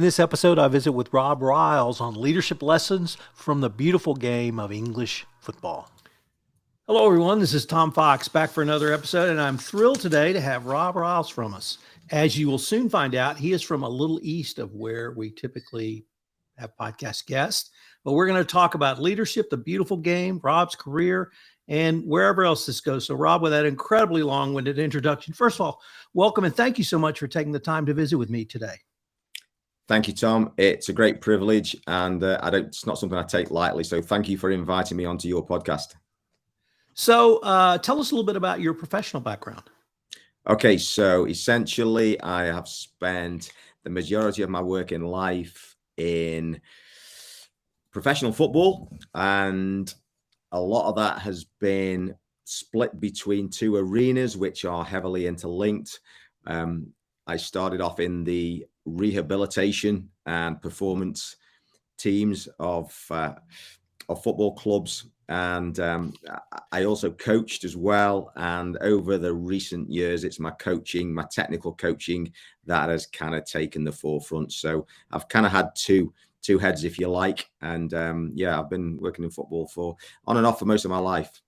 In this episode, I visit with Rob Ryles on leadership lessons from the beautiful game of English football. Hello, everyone. This is Tom Fox back for another episode, and I'm thrilled today to have Rob Ryles from us. As you will soon find out, he is from a little east of where we typically have podcast guests. But we're going to talk about leadership, the beautiful game, Rob's career, and wherever else this goes. So, Rob, with that incredibly long-winded introduction, first of all, welcome and thank you so much for taking the time to visit with me today. Thank you, Tom. It's a great privilege, and it's not something I take lightly. So thank you for inviting me onto your podcast. So tell us a little bit about your professional background. Okay, so essentially, I have spent the majority of my working life in professional football, and a lot of that has been split between two arenas, which are heavily interlinked. I started off in the rehabilitation and performance teams of football clubs, and I also coached as well. And over the recent years, it's my technical coaching, that has kind of taken the forefront. So I've kind of had two heads, if you like. And I've been working in football for on and off for most of my life.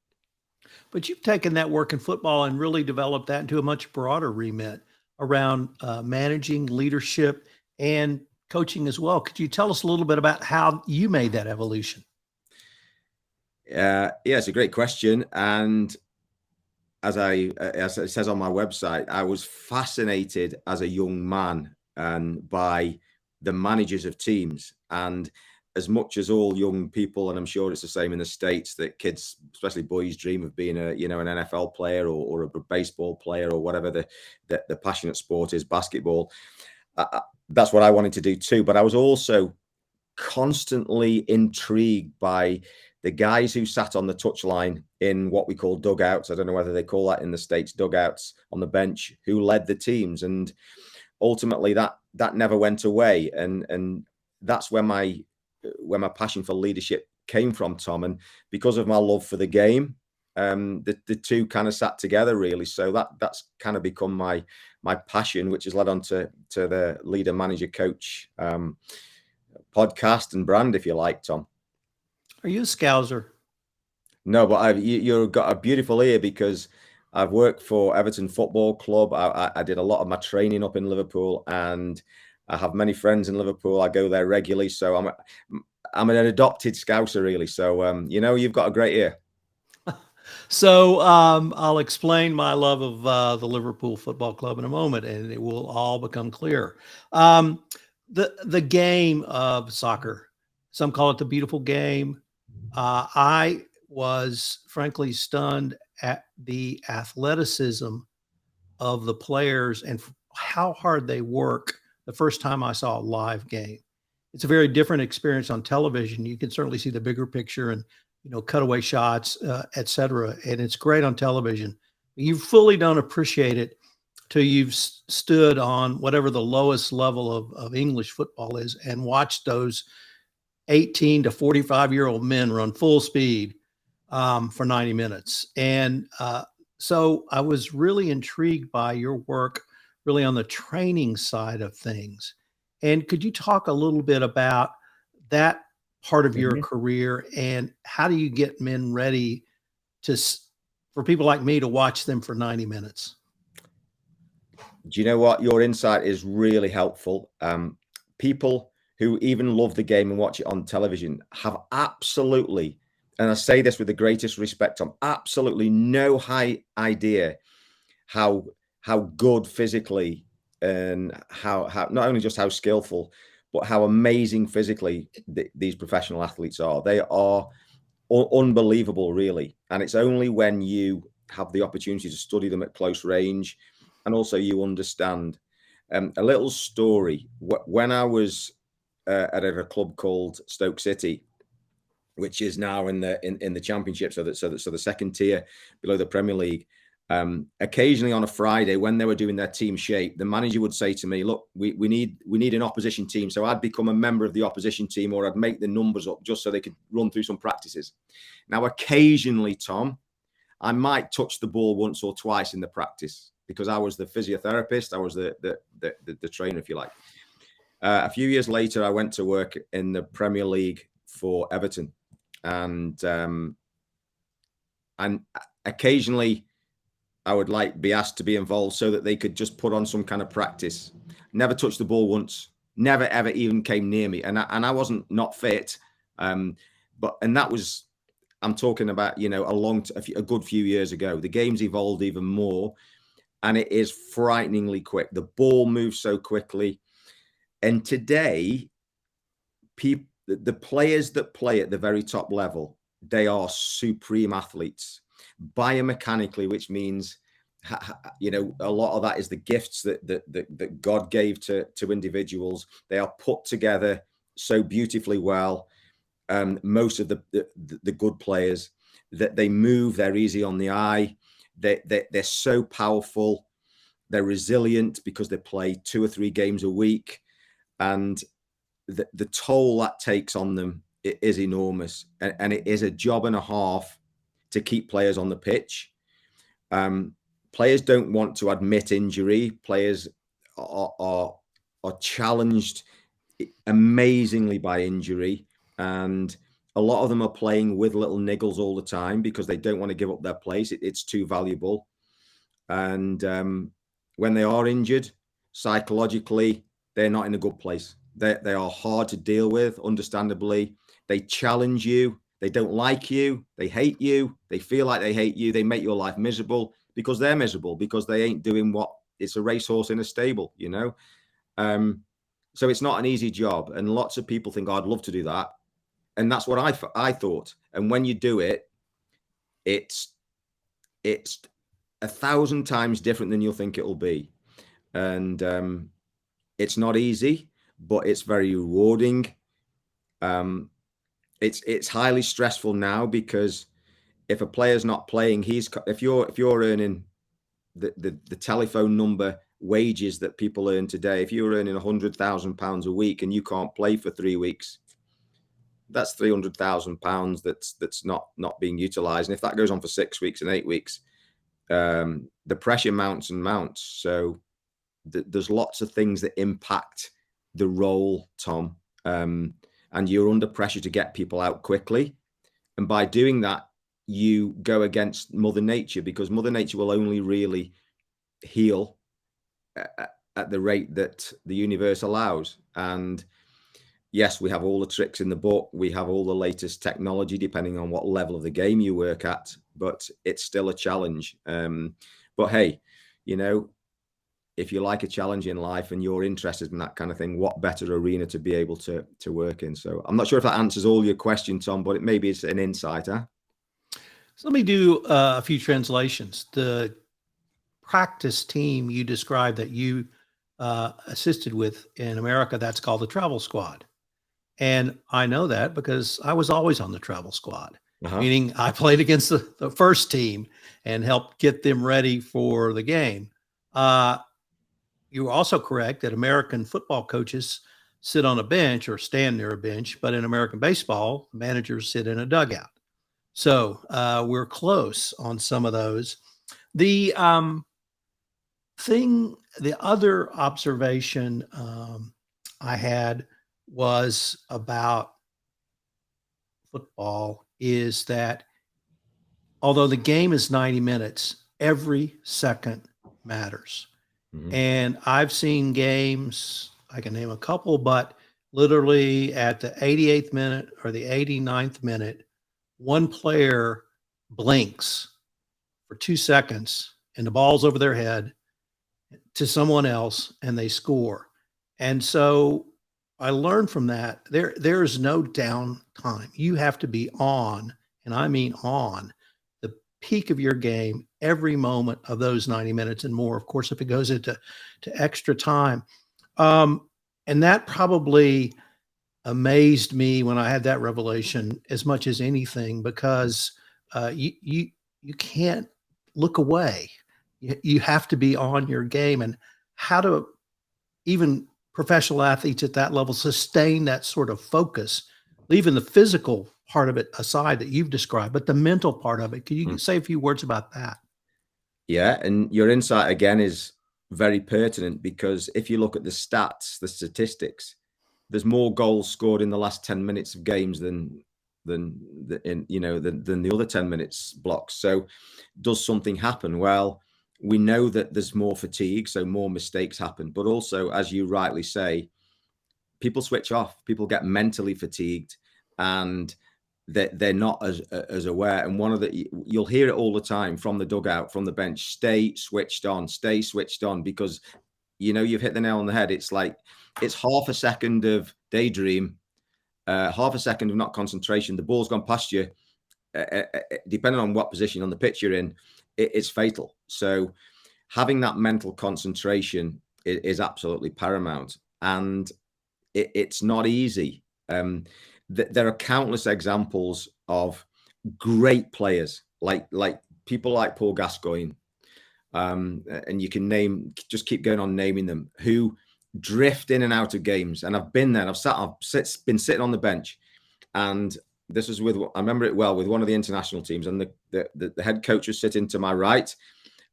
But you've taken that work in football and really developed that into a much broader remit around managing leadership and coaching as well. Could you tell us a little bit about how you made that evolution? It's a great question. And as it says on my website, I was fascinated as a young man and by the managers of teams. And as much as all young people, and I'm sure it's the same in the States, that kids, especially boys, dream of being an NFL player or a baseball player or whatever the passionate sport is, basketball. That's what I wanted to do too. But I was also constantly intrigued by the guys who sat on the touchline in what we call dugouts. I don't know whether they call that in the States dugouts, on the bench, who led the teams. And ultimately that never went away. And that's where my passion for leadership came from, Tom. And because of my love for the game, the two kind of sat together, really. So that's kind of become my passion, which has led on to the leader, manager, coach podcast and brand, if you like, Tom. Are you a Scouser? No, but you've got a beautiful ear, because I've worked for Everton Football Club. I did a lot of my training up in Liverpool, and I have many friends in Liverpool. I go there regularly, so I'm an adopted Scouser, really. So you've got a great ear. So I'll explain my love of the Liverpool Football Club in a moment, and it will all become clear. The game of soccer, some call it the beautiful game. I was frankly stunned at the athleticism of the players and how hard they work the first time I saw a live game. It's a very different experience on television. You can certainly see the bigger picture and cutaway shots, et cetera. And it's great on television. You fully don't appreciate it till you've stood on whatever the lowest level of English football is and watched those 18 to 45-year-old men run full speed for 90 minutes. And so I was really intrigued by your work really on the training side of things. And could you talk a little bit about that part of your career, and how do you get men ready for people like me to watch them for 90 minutes? Do you know what? Your insight is really helpful. People who even love the game and watch it on television have absolutely, and I say this with the greatest respect, Tom, absolutely no idea how good physically, and how not only just how skillful, but how amazing physically these professional athletes are. They are unbelievable, really. And it's only when you have the opportunity to study them at close range, and also you understand. A little story. When I was at a club called Stoke City, which is now in the Championship, so the second tier below the Premier League. Occasionally on a Friday, when they were doing their team shape, the manager would say to me, "Look, we need an opposition team." So I'd become a member of the opposition team, or I'd make the numbers up just so they could run through some practices. Now, occasionally, Tom, I might touch the ball once or twice in the practice, because I was the physiotherapist, I was the trainer, if you like. A few years later, I went to work in the Premier League for Everton, and occasionally I would be asked to be involved so that they could just put on some kind of practice. Never touched the ball once. Never ever even came near me, and I wasn't not fit. But that was, I'm talking about, a good few years ago. The game's evolved even more, and it is frighteningly quick. The ball moves so quickly, and today, the players that play at the very top level, they are supreme athletes biomechanically, which means a lot of that is the gifts that God gave to individuals. They are put together so beautifully well. Most of the good players, that they move, they're easy on the eye, they're so powerful, they're resilient because they play 2 or 3 games a week, and the toll that takes on them, it is enormous, and it is a job and a half to keep players on the pitch. Players don't want to admit injury. Players are challenged amazingly by injury, and a lot of them are playing with little niggles all the time because they don't want to give up their place. It's too valuable. And when they are injured, psychologically, they're not in a good place. They are hard to deal with, understandably. They challenge you. They don't like you. They hate you. They feel like they hate you. They make your life miserable because they're miserable, because they ain't doing what, it's a racehorse in a stable, So it's not an easy job. And lots of people think, oh, I'd love to do that. And that's what I thought. And when you do it, it's 1,000 times different than you'll think it'll be. And it's not easy, but it's very rewarding. It's highly stressful now, because if a player's not playing, if you're earning the telephone number wages that people earn today, if you're earning £100,000 a week and you can't play for 3 weeks, that's £300,000 that's not being utilized. And if that goes on for 6 weeks and 8 weeks, the pressure mounts and mounts. So there's lots of things that impact the role, Tom, and you're under pressure to get people out quickly. And by doing that, you go against Mother Nature, because Mother Nature will only really heal at the rate that the universe allows. And yes, we have all the tricks in the book. We have all the latest technology, depending on what level of the game you work at, but it's still a challenge. But hey, if you like a challenge in life and you're interested in that kind of thing, what better arena to be able to work in? So I'm not sure if that answers all your questions, Tom, but maybe it's an insight, huh? So let me do a few translations. The practice team you described that you assisted with in America, that's called the travel squad. And I know that because I was always on the travel squad, meaning I played against the first team and helped get them ready for the game. You were also correct that American football coaches sit on a bench or stand near a bench, but in American baseball, managers sit in a dugout. So we're close on some of those. The other observation I had was about football is that although the game is 90 minutes, every second matters. Mm-hmm. And I've seen games, I can name a couple, but literally at the 88th minute or the 89th minute, one player blinks for 2 seconds and the ball's over their head to someone else and they score. And so I learned from that there is no downtime. You have to be on, and I mean on, the peak of your game every moment of those 90 minutes and more. Of course, if it goes into extra time. And that probably amazed me when I had that revelation as much as anything, because you can't look away. You have to be on your game. And how do even professional athletes at that level sustain that sort of focus, leaving the physical part of it aside that you've described, but the mental part of it? Can you say a few words about that? Yeah, and your insight again is very pertinent, because if you look at the stats, the statistics, there's more goals scored in the last 10 minutes of games than the other 10 minutes blocks. So does something happen? Well, we know that there's more fatigue, so more mistakes happen. But also, as you rightly say, people switch off. People get mentally fatigued, and they're not as aware. And you'll hear it all the time from the dugout, from the bench: stay switched on, because you've hit the nail on the head. It's like it's half a second of daydream, half a second of not concentration. The ball's gone past you. Depending on what position on the pitch you're in, it's fatal. So having that mental concentration is absolutely paramount, and it's not easy. There are countless examples of great players, like people like Paul Gascoigne, and you can just keep going on naming them, who drift in and out of games. And I've been there. I've been sitting on the bench, and this was I remember it well, with one of the international teams, and the head coach was sitting to my right,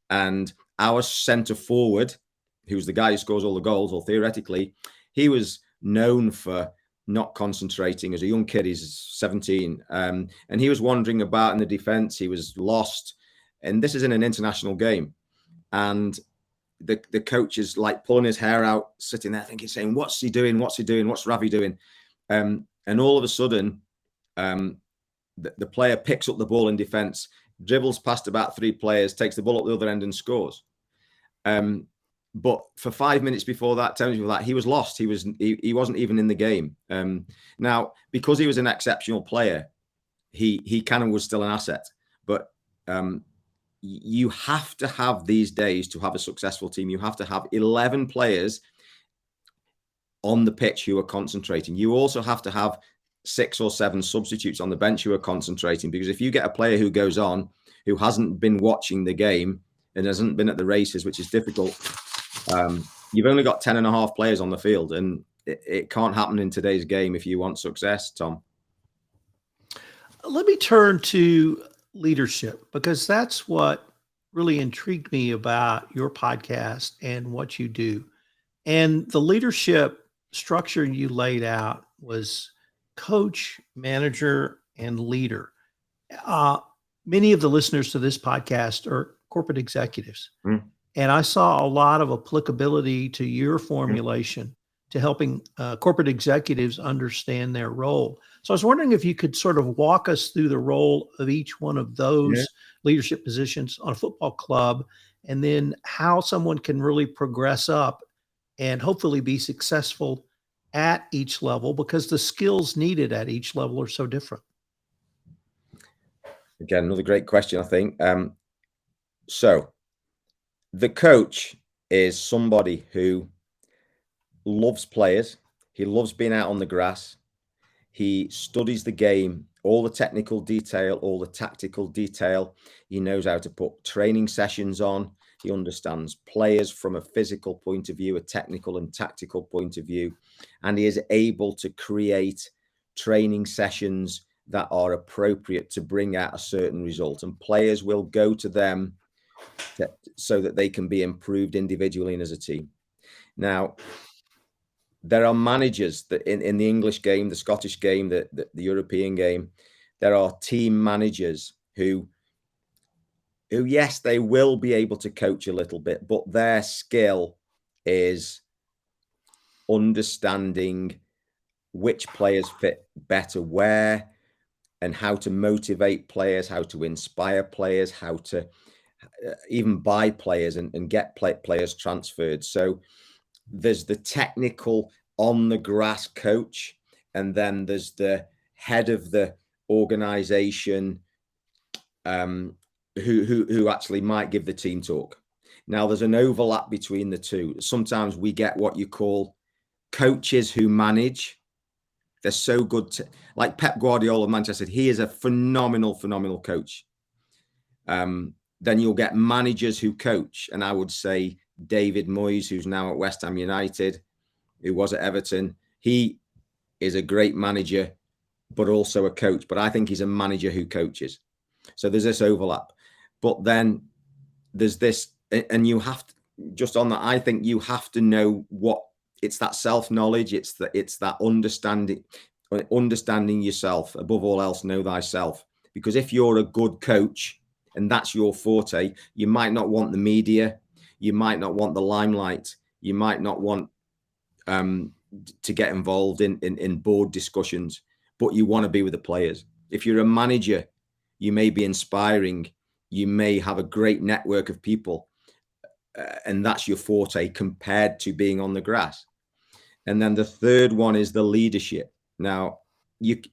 and our centre forward, who's the guy who scores all the goals, or theoretically, he was known for not concentrating. As a young kid, he's 17, and he was wandering about in the defence. He was lost, and this is in an international game, and the coach is like pulling his hair out, sitting there thinking, saying, "What's he doing? What's he doing? What's Ravi doing?" And all of a sudden, the player picks up the ball in defence, dribbles past about 3 players, takes the ball up the other end and scores. But for 5 minutes before that, 10 minutes before that, he was lost. He wasn't even in the game. Now, because he was an exceptional player, he kind of was still an asset. But you have to have, these days, to have a successful team, you have to have 11 players on the pitch who are concentrating. You also have to have 6 or 7 substitutes on the bench who are concentrating, because if you get a player who goes on, who hasn't been watching the game and hasn't been at the races, which is difficult, you've only got 10 and a half players on the field, and it can't happen in today's game if you want success, Tom. Let me turn to leadership, because that's what really intrigued me about your podcast and what you do. And the leadership structure you laid out was coach, manager, and leader. Many of the listeners to this podcast are corporate executives. And I saw a lot of applicability to your formulation to helping corporate executives understand their role. So I was wondering if you could sort of walk us through the role of each one of those leadership positions on a football club, and then how someone can really progress up and hopefully be successful at each level, because the skills needed at each level are so different. Again, another great question, I think. So the coach is somebody who loves players. He loves being out on the grass. He studies the game, all the technical detail, all the tactical detail. He knows how to put training sessions on. He understands players from a physical point of view, a technical and tactical point of view, and he is able to create training sessions that are appropriate to bring out a certain result. And players will go to them so that they can be improved individually and as a team. Now, there are managers that in the English game, the Scottish game, the European game, there are team managers who, yes, they will be able to coach a little bit, but their skill is understanding which players fit better where, and how to motivate players, how to inspire players, how to even buy players and get players transferred. So there's the technical on the grass coach, and then there's the head of the organization who actually might give the team talk. Now, there's an overlap between the two. Sometimes we get what you call coaches who manage. They're so good like Pep Guardiola of Manchester, he is a phenomenal coach. Then you'll get managers who coach, and I would say David Moyes, who's now at West Ham United, who was at Everton, he is a great manager, but also a coach. But I think he's a manager who coaches. So there's this overlap. But then there's this, and you have to, just on that, I think you have to know what it's that self-knowledge. It's that understanding yourself. Above all else, know thyself. Because if you're a good coach and that's your forte, you might not want the media, you might not want the limelight, you might not want to get involved in board discussions, but you want to be with the players. If you're a manager, you may be inspiring, you may have a great network of people, and that's your forte compared to being on the grass. And then the third one is the leadership. Now,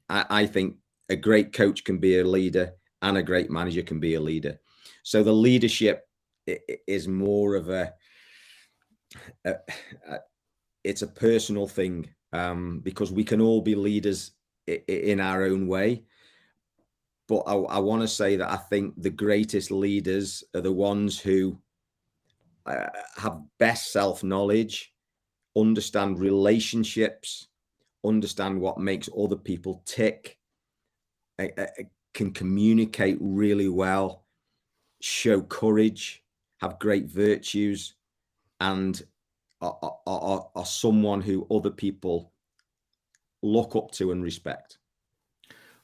I think a great coach can be a leader and a great manager can be a leader. So the leadership is more of it's a personal thing, because we can all be leaders in our own way. But I want to say that I think the greatest leaders are the ones who have best self-knowledge, understand relationships, understand what makes other people tick, can communicate really well, show courage, have great virtues, and are someone who other people look up to and respect.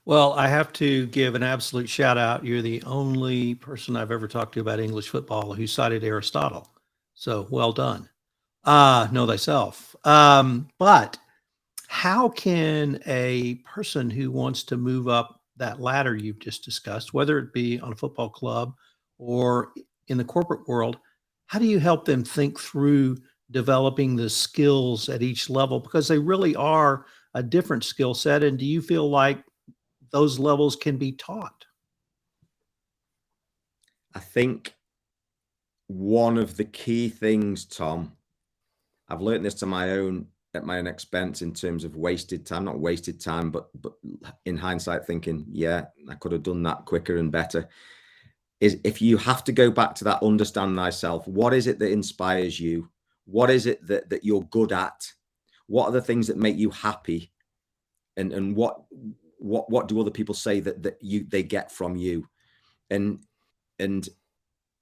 Well, I have to give an absolute shout out. You're the only person I've ever talked to about English football who cited Aristotle. So well done. Know thyself. But how can a person who wants to move up that ladder you've just discussed, whether it be on a football club or in the corporate world, how do you help them think through developing the skills at each level? Because they really are a different skill set. And do you feel like those levels can be taught? I think one of the key things, Tom, I've learned this at my own expense in terms of wasted time, not wasted time, but in hindsight thinking, yeah, I could have done that quicker and better, is if you have to go back to that understand thyself. What is it that inspires you? What is it that you're good at? What are the things that make you happy? And what do other people say that they get from you? And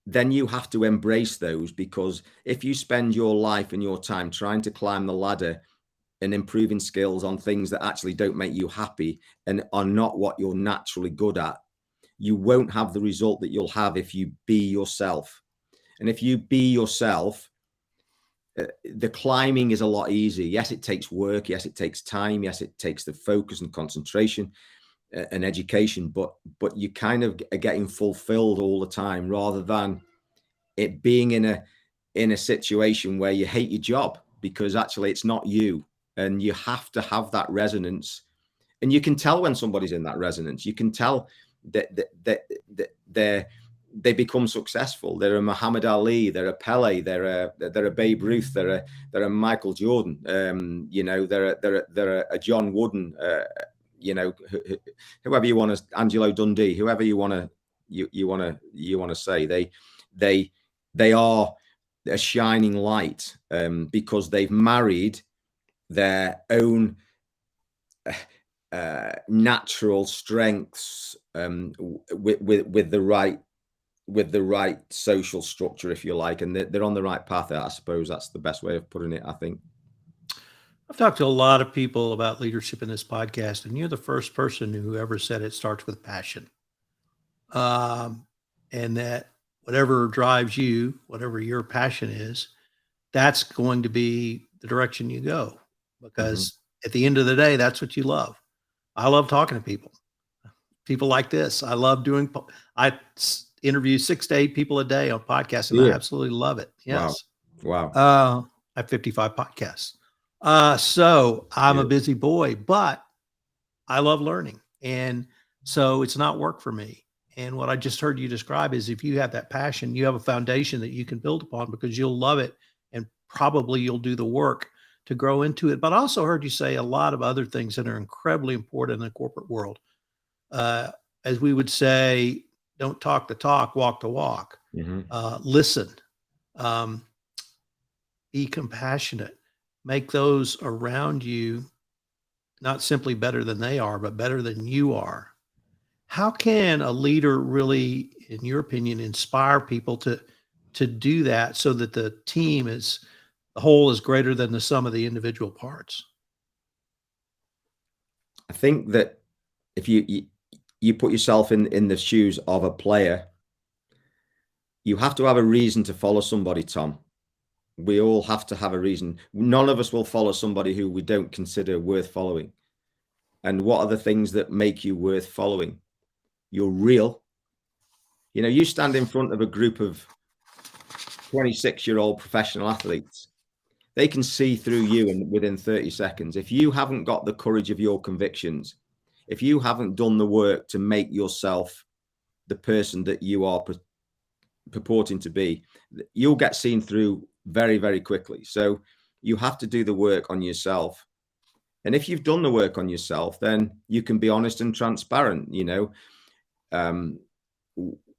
then you have to embrace those, because if you spend your life and your time trying to climb the ladder and improving skills on things that actually don't make you happy and are not what you're naturally good at, you won't have the result that you'll have if you be yourself. And if you be yourself, the climbing is a lot easier. Yes, it takes work. Yes, it takes time. Yes, it takes the focus and concentration and education, but you kind of are getting fulfilled all the time, rather than it being in a situation where you hate your job because actually it's not you. And you have to have that resonance, and you can tell when somebody's in that resonance. You can tell that they become successful. They're a Muhammad Ali, they're a Pele, they're a Babe Ruth, they're a Michael Jordan, they're a John Wooden, whoever you want to, Angelo Dundee, whoever you want to say, they are a shining light, because they've married their own natural strengths with the right social structure, if you like, and they're on the right path. I suppose that's the best way of putting it, I think. I've talked to a lot of people about leadership in this podcast, and you're the first person who ever said it starts with passion. And that whatever drives you, whatever your passion is, that's going to be the direction you go, because at the end of the day, that's what you love. I love talking to people like this. I love I interview 6 to 8 people a day on podcasts, and I absolutely love it. Yes. Wow. I have 55 podcasts. So I'm a busy boy, but I love learning. And so it's not work for me. And what I just heard you describe is, if you have that passion, you have a foundation that you can build upon, because you'll love it and probably you'll do the work to grow into it. But I also heard you say a lot of other things that are incredibly important in the corporate world. As we would say, don't talk the talk, walk the walk. Listen, be compassionate, make those around you not simply better than they are, but better than you are. How can a leader really, in your opinion, inspire people to do that, so that the team is The whole is greater than the sum of the individual parts. I think that if you put yourself in the shoes of a player, you have to have a reason to follow somebody, Tom. We all have to have a reason. None of us will follow somebody who we don't consider worth following. And what are the things that make you worth following? You're real. You know, you stand in front of a group of 26-year-old professional athletes. They can see through you within 30 seconds. If you haven't got the courage of your convictions, if you haven't done the work to make yourself the person that you are purporting to be, you'll get seen through very, very quickly. So you have to do the work on yourself. And if you've done the work on yourself, then you can be honest and transparent. You know,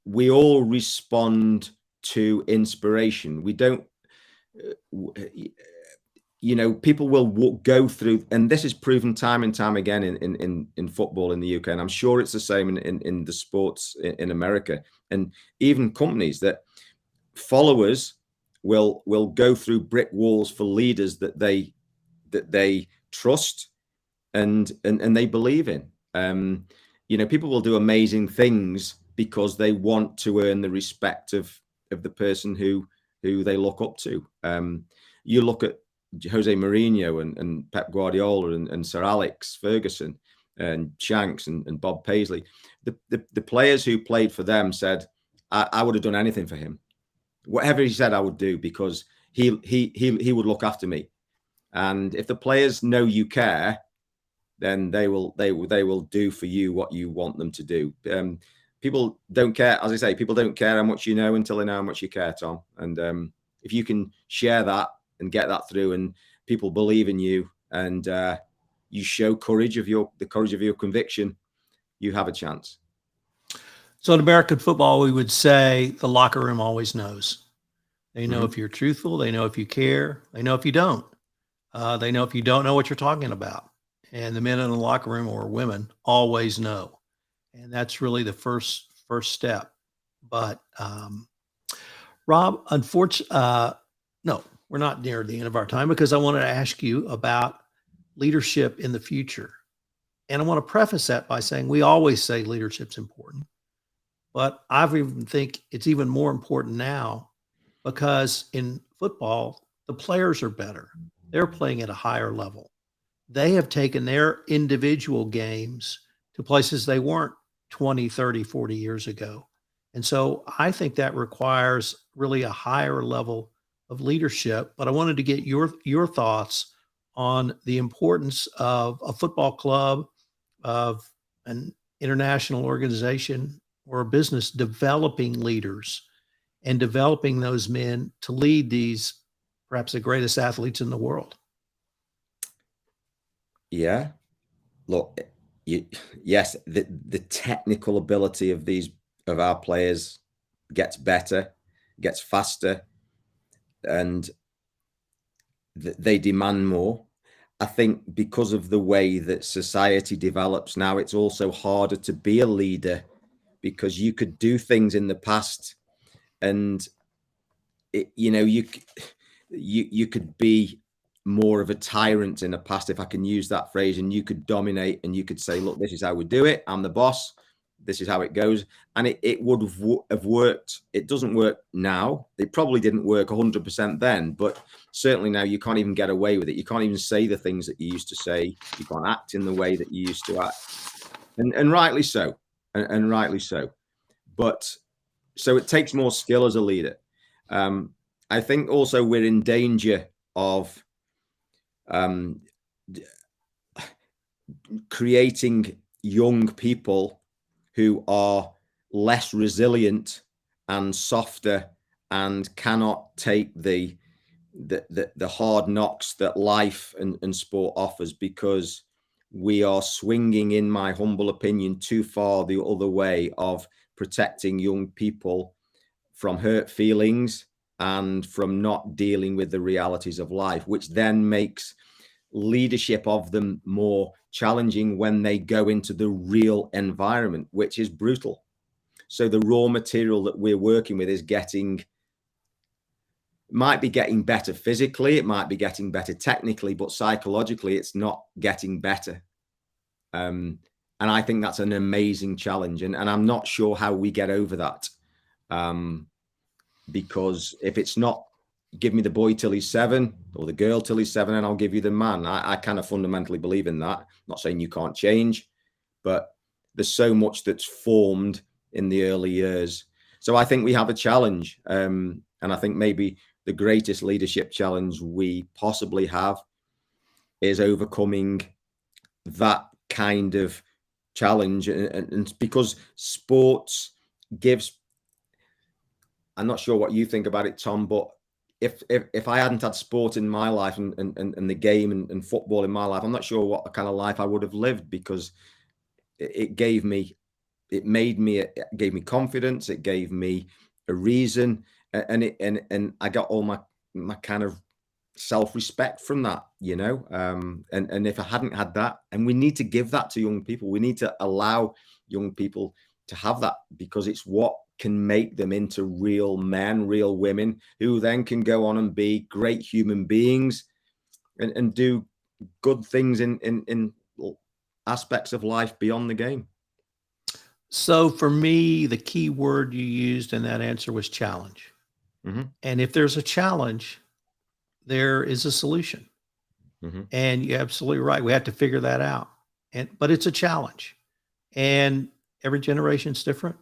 we all respond to inspiration. We don't, you know, people will go through, and this is proven time and time again in football in the UK, and I'm sure it's the same in the sports in America, and even companies, that followers will go through brick walls for leaders that they trust and they believe in. You know, people will do amazing things because they want to earn the respect of the person who they look up to. You look at Jose Mourinho and Pep Guardiola and Sir Alex Ferguson and Shanks and Bob Paisley. The players who played for them said, I would have done anything for him. Whatever he said, I would do, because he would look after me. And if the players know you care, then they will do for you what you want them to do. People don't care, as I say, people don't care how much you know until they know how much you care, Tom. And if you can share that and get that through, and people believe in you, and you show the courage of your conviction, you have a chance. So in American football, we would say the locker room always knows. They know if you're truthful. They know if you care. They know if you don't. They know if you don't know what you're talking about. And the men in the locker room, or women, always know. And that's really the first step. But Rob, unfortunately, no, we're not near the end of our time, because I wanted to ask you about leadership in the future. And I want to preface that by saying we always say leadership's important, but I even think it's even more important now, because in football, the players are better. They're playing at a higher level. They have taken their individual games to places they weren't 20, 30, 40 years ago. And so I think that requires really a higher level of leadership. But I wanted to get your thoughts on the importance of a football club, of an international organization, or a business developing leaders and developing those men to lead these, perhaps the greatest athletes in the world. Yeah. Look, yes, the technical ability of our players gets better, gets faster, and they demand more. I think because of the way that society develops now, it's also harder to be a leader, because you could do things in the past, and you could be more of a tyrant in the past, if I can use that phrase, and you could dominate, and you could say, look, this is how we do it. I'm the boss. This is how it goes. And it would have worked. It doesn't work now. It probably didn't work 100% then, but certainly now you can't even get away with it. You can't even say the things that you used to say. You can't act in the way that you used to act. And rightly so. And rightly so. But so it takes more skill as a leader. I think also we're in danger of creating young people who are less resilient and softer and cannot take the hard knocks that life and sport offers, because we are swinging, in my humble opinion, too far the other way of protecting young people from hurt feelings and from not dealing with the realities of life, which then makes leadership of them more challenging when they go into the real environment, which is brutal. So the raw material that we're working with is getting might be getting better physically, it might be getting better technically, but psychologically, it's not getting better. And I think that's an amazing challenge. And I'm not sure how we get over that. Because if it's not, give me the boy till he's 7 or the girl till he's 7, and I'll give you the man. I kind of fundamentally believe in that. I'm not saying you can't change, but there's so much that's formed in the early years. So I think we have a challenge. And I think maybe the greatest leadership challenge we possibly have is overcoming that kind of challenge. And because sports gives, I'm not sure what you think about it, Tom, but if I hadn't had sport in my life and the game and football in my life, I'm not sure what kind of life I would have lived, because it gave me confidence, it gave me a reason, and I got all my kind of self-respect from that, and if I hadn't had that, and we need to give that to young people, we need to allow young people to have that, because it's what can make them into real men, real women, who then can go on and be great human beings and do good things in aspects of life beyond the game. So for me, the key word you used in that answer was challenge. Mm-hmm. And if there's a challenge, there is a solution. Mm-hmm. And you're absolutely right. We have to figure that out. But it's a challenge. And every generation's different.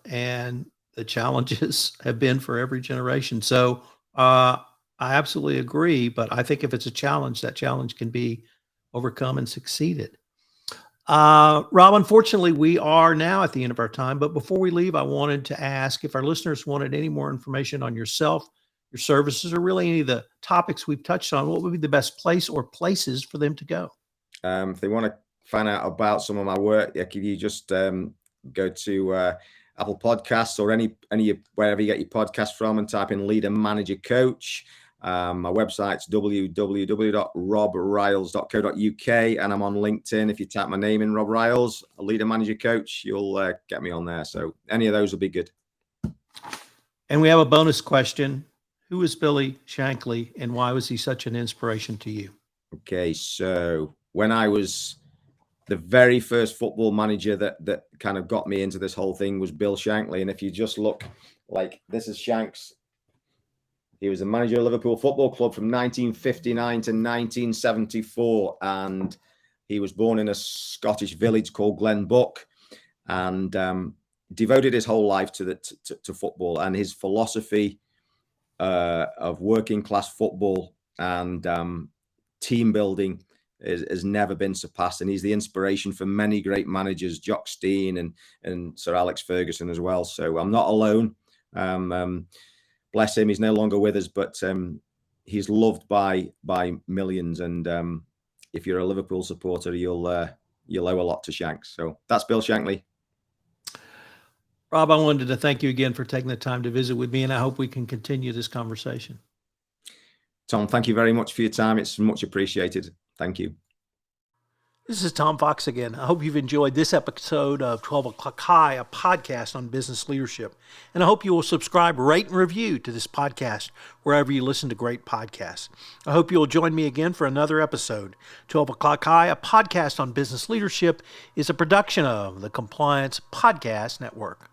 And the challenges have been for every generation. So I absolutely agree. But I think if it's a challenge, that challenge can be overcome and succeeded. Rob, unfortunately, we are now at the end of our time. But before we leave, I wanted to ask if our listeners wanted any more information on yourself, your services, or really any of the topics we've touched on, what would be the best place or places for them to go? If they want to find out about some of my work, can you just go to Apple Podcasts or any wherever you get your podcast from, and type in Leader Manager Coach. My website's www.robryles.co.uk, and I'm on LinkedIn. If you type my name in, Rob Ryles, a Leader Manager Coach, you'll get me on there. So any of those will be good. And we have a bonus question. Who is Billy Shankly, and why was he such an inspiration to you? Okay, so when I was the very first football manager that kind of got me into this whole thing was Bill Shankly. And if you just look, like, this is Shanks. He was the manager of Liverpool Football Club from 1959 to 1974. And he was born in a Scottish village called Glenbuck, and devoted his whole life to football. And his philosophy of working class football and team building has never been surpassed, and he's the inspiration for many great managers, Jock Stein and Sir Alex Ferguson as well. So I'm not alone. Bless him, he's no longer with us, but he's loved by millions. And if you're a Liverpool supporter, you'll owe a lot to Shanks. So that's Bill Shankly. Rob, I wanted to thank you again for taking the time to visit with me, and I hope we can continue this conversation. Tom, thank you very much for your time. It's much appreciated. Thank you. This is Tom Fox again. I hope you've enjoyed this episode of 12 O'Clock High, a podcast on business leadership. And I hope you will subscribe, rate, and review to this podcast wherever you listen to great podcasts. I hope you'll join me again for another episode. 12 O'Clock High, a podcast on business leadership, is a production of the Compliance Podcast Network.